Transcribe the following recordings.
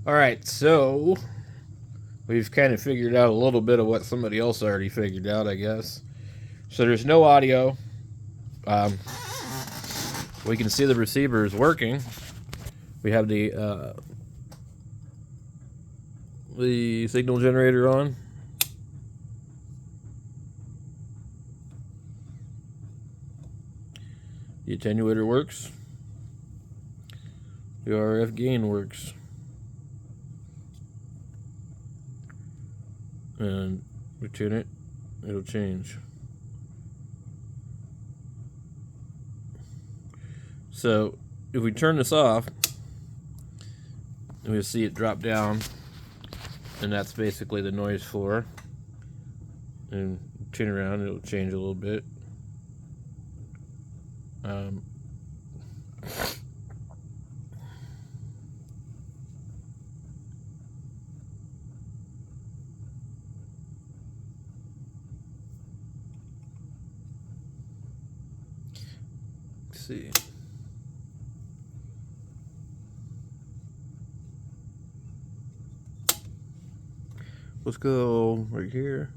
Alright, so we've kind of figured out a little bit of what somebody else already figured out, I guess. So there's no audio. We can see the receiver is working. We have the signal generator on. The attenuator works. The RF gain works. And we tune it, it'll change. So if we turn this off, we'll see it drop down, and that's basically the noise floor. And turn around, it'll change a little bit. Let's see. Let's go right here.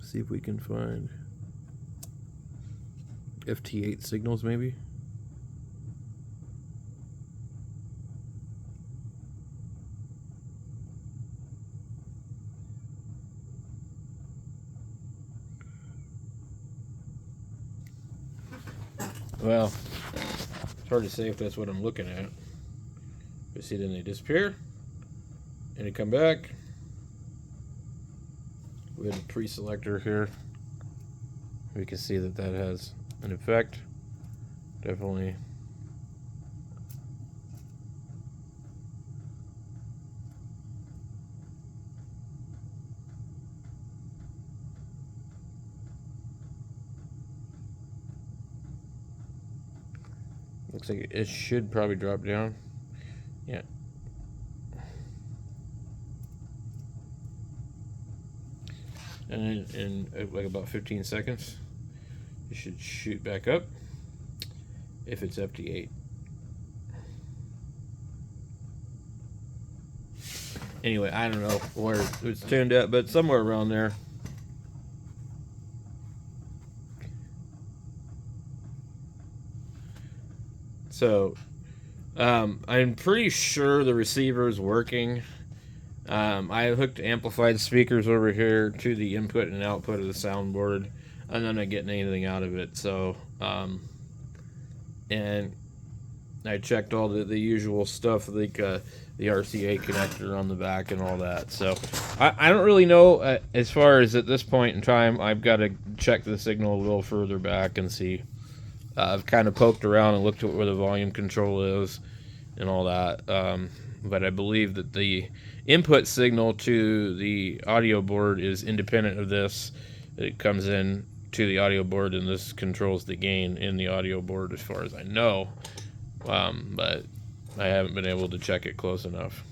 See if we can find FT8 signals, maybe. Well, it's hard to say if that's what I'm looking at. You see, then they disappear, and they come back. We have a pre-selector here. We can see that that has an effect. Definitely. Looks like it should probably drop down. Yeah. And in like about 15 seconds, it should shoot back up if it's FT8. Anyway, I don't know where it's tuned at, but somewhere around there. So, I'm pretty sure the receiver is working. I hooked amplified speakers over here to the input and output of the soundboard, and I'm not getting anything out of it. So, and I checked all the usual stuff, like the RCA connector on the back and all that. So, I don't really know as far as at this point in time. I've got to check the signal a little further back and see. I've kind of poked around and looked at where the volume control is and all that. But I believe that the input signal to the audio board is independent of this. It comes in to the audio board, and this controls the gain in the audio board as far as I know. But I haven't been able to check it close enough.